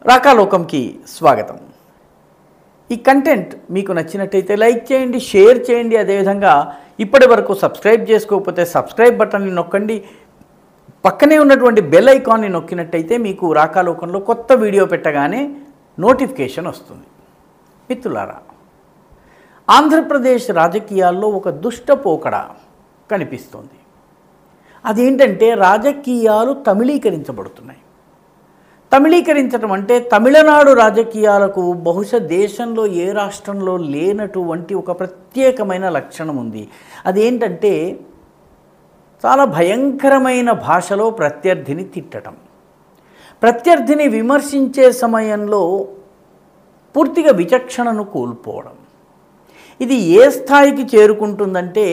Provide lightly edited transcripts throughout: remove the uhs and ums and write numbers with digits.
రాకాలోకంకి స్వాగతం. ఈ కంటెంట్ మీకు నచ్చినట్టయితే లైక్ చేయండి, షేర్ చేయండి. అదేవిధంగా ఇప్పటి వరకు సబ్స్క్రైబ్ చేసుకోకపోతే సబ్స్క్రైబ్ బటన్ని నొక్కండి. పక్కనే ఉన్నటువంటి బెల్ ఐకాన్ని నొక్కినట్టయితే మీకు రాకాలోకంలో కొత్త వీడియో పెట్టగానే నోటిఫికేషన్ వస్తుంది. మిత్రులారా, ఆంధ్రప్రదేశ్ రాజకీయాల్లో ఒక దుష్ట పోకడ కనిపిస్తోంది. అదేంటంటే రాజకీయాలు తమిళీకరించబడుతున్నాయి. తమిళీకరించడం అంటే తమిళనాడు రాజకీయాలకు బహుశా దేశంలో ఏ రాష్ట్రంలో లేనటువంటి ఒక ప్రత్యేకమైన లక్షణం ఉంది. అదేంటంటే చాలా భయంకరమైన భాషలో ప్రత్యర్థిని తిట్టడం, ప్రత్యర్థిని విమర్శించే సమయంలో పూర్తిగా విచక్షణను కోల్పోవడం. ఇది ఏ స్థాయికి చేరుకుంటుందంటే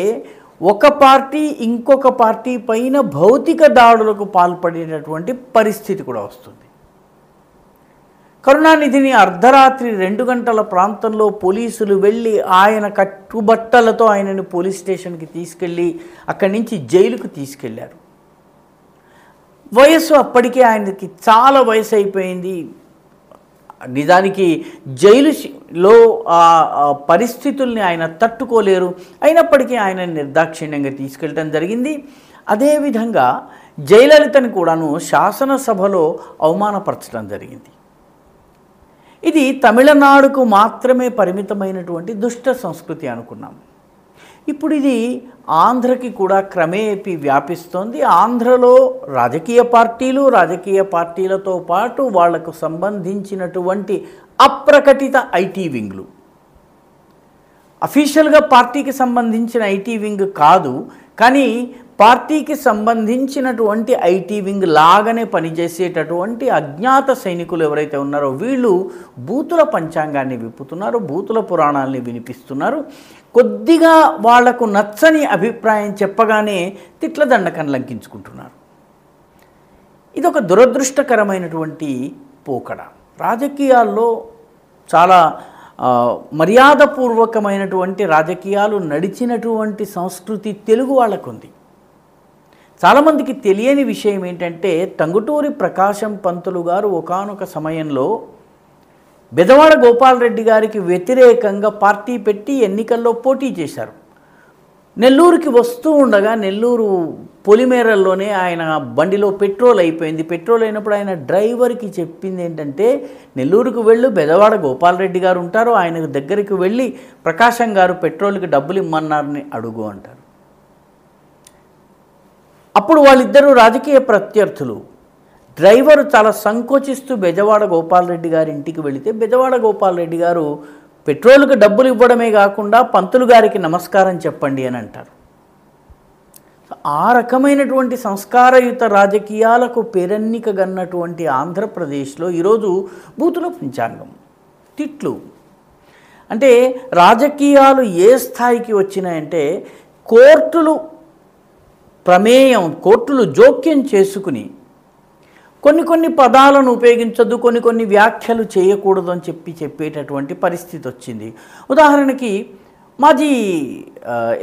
ఒక పార్టీ ఇంకొక పార్టీ పైన భౌతిక దాడులకు పాల్పడేటటువంటి పరిస్థితి కూడా వస్తుంది. కరుణానిధిని అర్ధరాత్రి 2 గంటల ప్రాంతంలో పోలీసులు వెళ్ళి ఆయన కట్టుబట్టలతో ఆయనని పోలీస్ స్టేషన్కి తీసుకెళ్ళి అక్కడి నుంచి జైలుకు తీసుకెళ్లారు. వయస్సు అప్పటికే ఆయనకి చాలా వయసు అయిపోయింది. నిజానికి జైలులో పరిస్థితుల్ని ఆయన తట్టుకోలేరు. అయినప్పటికీ ఆయన నిర్దాక్షిణ్యంగా తీసుకెళ్ళడం జరిగింది. అదేవిధంగా జయలలితని కూడాను శాసనసభలో అవమానపరచడం జరిగింది. ఇది తమిళనాడుకు మాత్రమే పరిమితమైనటువంటి దుష్ట సంస్కృతి అనుకున్నాం. ఇప్పుడు ఇది ఆంధ్రకి కూడా క్రమేపీ వ్యాపిస్తోంది. ఆంధ్రలో రాజకీయ పార్టీలతో పాటు వాళ్లకు సంబంధించినటువంటి అప్రకటిత ఐటీ వింగ్లు, అఫీషియల్గా పార్టీకి సంబంధించిన ఐటీ వింగ్ కాదు, కానీ పార్టీకి సంబంధించినటువంటి ఐటీ వింగ్ లాగానే పనిచేసేటటువంటి అజ్ఞాత సైనికులు ఎవరైతే ఉన్నారో వీళ్ళు బూతుల పంచాంగాన్ని విప్పుతున్నారు, బూతుల పురాణాలని వినిపిస్తున్నారు. కొద్దిగా వాళ్లకు నచ్చని అభిప్రాయం చెప్పగానే తిట్ల దండకం లంకించుకుంటున్నారు. ఇది ఒక దురదృష్టకరమైనటువంటి పోకడ. రాజకీయాల్లో చాలా మర్యాదపూర్వకమైనటువంటి రాజకీయాలు నడిచినటువంటి సంస్కృతి తెలుగు వాళ్ళకు ఉంది. చాలామందికి తెలియని విషయం ఏంటంటే టంగుటూరి ప్రకాశం పంతులు గారు ఒకానొక సమయంలో బెజవాడ గోపాలరెడ్డి గారికి వ్యతిరేకంగా పార్టీ పెట్టి ఎన్నికల్లో పోటీ చేశారు. నెల్లూరుకి వస్తూ ఉండగా నెల్లూరు పొలిమేరల్లోనే ఆయన బండిలో పెట్రోల్ అయిపోయింది. పెట్రోల్ అయినప్పుడు ఆయన డ్రైవర్కి చెప్పింది ఏంటంటే, నెల్లూరుకు వెళ్ళు, బెజవాడ గోపాలరెడ్డి గారు ఉంటారు, ఆయన దగ్గరికి వెళ్ళి ప్రకాశం గారు పెట్రోల్కి డబ్బులు ఇమ్మన్నారని అడుగు అంటారు. అప్పుడు వాళ్ళిద్దరూ రాజకీయ ప్రత్యర్థులు. డ్రైవరు చాలా సంకోచిస్తూ బెజవాడ గోపాలరెడ్డి గారి ఇంటికి వెళితే బెజవాడ గోపాలరెడ్డి గారు పెట్రోల్కి డబ్బులు ఇవ్వడమే కాకుండా పంతులు గారికి నమస్కారం చెప్పండి అని అంటారు. ఆ రకమైనటువంటి సంస్కారయుత రాజకీయాలకు పేరెన్నికగన్నటువంటి ఆంధ్రప్రదేశ్లో ఈరోజు బూతుల పంచాంగం, తిట్లు. అంటే రాజకీయాలు ఏ స్థాయికి వచ్చినాయంటే కోర్టులు జోక్యం చేసుకుని కొన్ని పదాలను ఉపయోగించొద్దు, కొన్ని వ్యాఖ్యలు చేయకూడదు అని చెప్పేటటువంటి పరిస్థితి వచ్చింది. ఉదాహరణకి మాజీ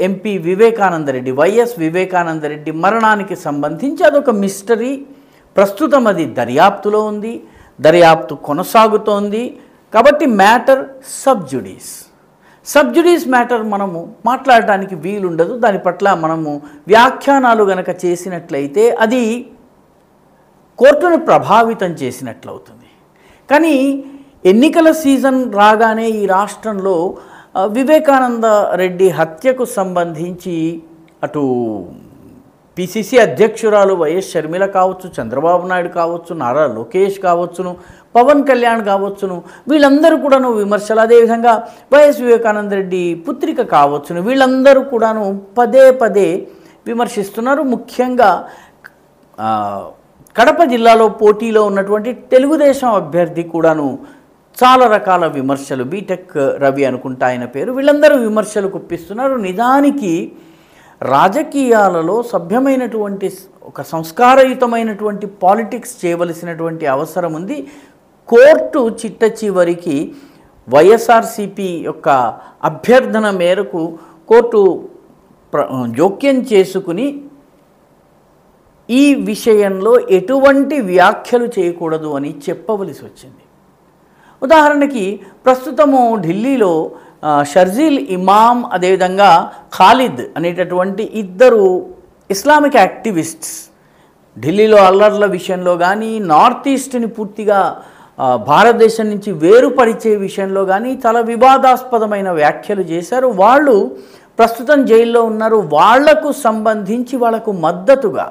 ఎంపీ వైఎస్ వివేకానందరెడ్డి మరణానికి సంబంధించి అదొక మిస్టరీ. ప్రస్తుతం అది దర్యాప్తులో ఉంది, దర్యాప్తు కొనసాగుతోంది. కాబట్టి మ్యాటర్ సబ్జుడీస్ మ్యాటర్ మనము మాట్లాడటానికి వీలుండదు. దాని పట్ల మనము వ్యాఖ్యానాలు గనక చేసినట్లయితే అది కోర్టును ప్రభావితం చేసినట్లవుతుంది. కానీ ఎన్నికల సీజన్ రాగానే ఈ రాష్ట్రంలో వివేకానంద రెడ్డి హత్యకు సంబంధించి అటు పిసిసి అధ్యక్షురాలు వైఎస్ షర్మిల కావచ్చు, చంద్రబాబు నాయుడు కావచ్చు, నారా లోకేష్ కావచ్చును, పవన్ కళ్యాణ్ కావచ్చును, వీళ్ళందరూ కూడాను విమర్శలు. అదేవిధంగా వైఎస్ వివేకానందరెడ్డి పుత్రిక కావచ్చును, వీళ్ళందరూ కూడాను పదే విమర్శిస్తున్నారు. ముఖ్యంగా కడప జిల్లాలో పోటీలో ఉన్నటువంటి తెలుగుదేశం అభ్యర్థి కూడాను చాలా రకాల విమర్శలు, బీటెక్ రవి అనుకుంటా ఆయన పేరు, వీళ్ళందరూ విమర్శలు కుప్పిస్తున్నారు. నిజానికి రాజకీయాలలో సభ్యమైనటువంటి ఒక సంస్కారయుతమైనటువంటి పాలిటిక్స్ చేయవలసినటువంటి అవసరం ఉంది. కోర్టు చిట్ట చివరికి వైఎస్ఆర్సీపీ యొక్క అభ్యర్థన మేరకు కోర్టు జోక్యం చేసుకుని ఈ విషయంలో ఎటువంటి వ్యాఖ్యలు చేయకూడదు అని చెప్పవలసి వచ్చింది. ఉదాహరణకి ప్రస్తుతము ఢిల్లీలో షర్జీల్ ఇమామ్ అదేవిధంగా ఖాలిద్ అనేటటువంటి ఇద్దరు ఇస్లామిక్ యాక్టివిస్ట్స్ ఢిల్లీలో అల్లర్ల విషయంలో కానీ నార్త్ ఈస్ట్ని పూర్తిగా భారతదేశం నుంచి వేరుపరిచే విషయంలో కానీ చాలా వివాదాస్పదమైన వ్యాఖ్యలు చేశారు. వాళ్ళు ప్రస్తుతం జైల్లో ఉన్నారు. వాళ్లకు సంబంధించి వాళ్ళకు మద్దతుగా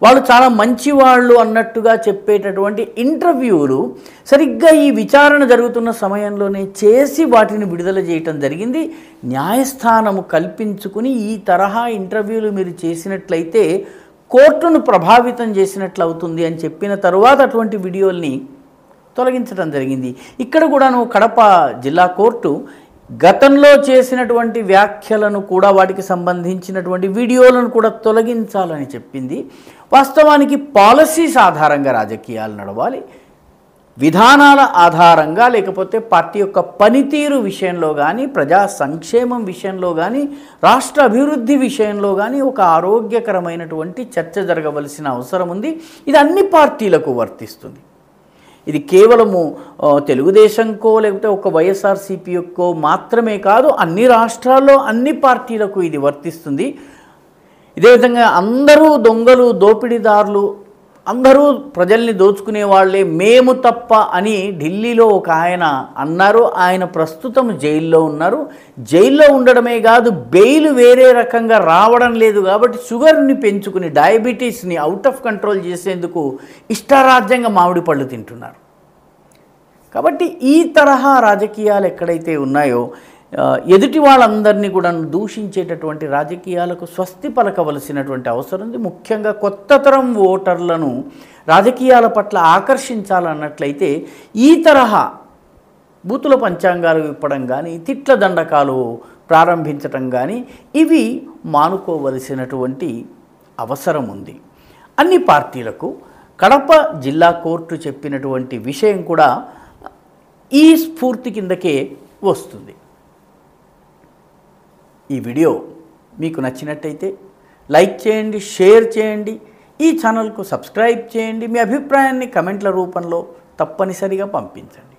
వాళ్ళు చాలా మంచివాళ్ళు అన్నట్టుగా చెప్పేటటువంటి ఇంటర్వ్యూలు సరిగ్గా ఈ విచారణ జరుగుతున్న సమయంలోనే చేసి వాటిని విడుదల చేయటం జరిగింది. న్యాయస్థానము కల్పించుకుని ఈ తరహా ఇంటర్వ్యూలు మీరు చేసినట్లయితే కోర్టును ప్రభావితం చేసినట్లు అవుతుంది అని చెప్పిన తరువాత అటువంటి వీడియోల్ని తొలగించడం జరిగింది. ఇక్కడ కూడాను కడప జిల్లా కోర్టు గతంలో చేసినటువంటి వ్యాఖ్యలను కూడా వాటికి సంబంధించినటువంటి వీడియోలను కూడా తొలగించాలని చెప్పింది. వాస్తవానికి పాలసీస్ ఆధారంగా రాజకీయాలు నడవాలి, విధానాల ఆధారంగా లేకపోతే పార్టీ యొక్క పనితీరు విషయంలో కానీ ప్రజా సంక్షేమం విషయంలో కానీ రాష్ట్ర అభివృద్ధి విషయంలో కానీ ఒక ఆరోగ్యకరమైనటువంటి చర్చ జరగవలసిన అవసరం ఉంది. ఇది అన్ని పార్టీలకు వర్తిస్తుంది. ఇది కేవలము తెలుగుదేశంకో లేకపోతే ఒక వైఎస్ఆర్సీపీకో మాత్రమే కాదు, అన్ని రాష్ట్రాల్లో అన్ని పార్టీలకు ఇది వర్తిస్తుంది. ఇదే విధంగా అందరూ దొంగలు దోపిడీదారులు అందరూ ప్రజల్ని దోచుకునే వాళ్ళే మేము తప్ప అని ఢిల్లీలో ఒక ఆయన అన్నారు. ఆయన ప్రస్తుతం జైల్లో ఉన్నారు. జైల్లో ఉండడమే కాదు, బెయిల్ వేరే రకంగా రావడం లేదు కాబట్టి షుగర్ని పెంచుకుని డయాబెటీస్ని అవుట్ ఆఫ్ కంట్రోల్ చేసేందుకు ఇష్టారాజ్యంగా మామిడి పళ్ళు తింటున్నారు. కాబట్టి ఈ తరహా రాజకీయాలు ఎక్కడైతే ఉన్నాయో ఎదుటి వాళ్ళందరినీ కూడా దూషించేటటువంటి రాజకీయాలకు స్వస్తి పలకవలసినటువంటి అవసరం ఉంది. ముఖ్యంగా కొత్త తరం ఓటర్లను రాజకీయాల పట్ల ఆకర్షించాలన్నట్లయితే ఈ తరహా బూతుల పంచాంగాలు విప్పడం కానీ తిట్ల దండకాలు ప్రారంభించటం కానీ ఇవి మానుకోవలసినటువంటి అవసరం ఉంది. అన్ని పార్టీలకు కడప జిల్లా కోర్టు చెప్పినటువంటి విషయం కూడా ఈ స్ఫూర్తి కిందకే వస్తుంది. ఈ వీడియో మీకు నచ్చినట్టయితే లైక్ చేయండి, షేర్ చేయండి, ఈ ఛానల్కు సబ్స్క్రైబ్ చేయండి. మీ అభిప్రాయాన్ని కమెంట్ల రూపంలో తప్పనిసరిగా పంపించండి.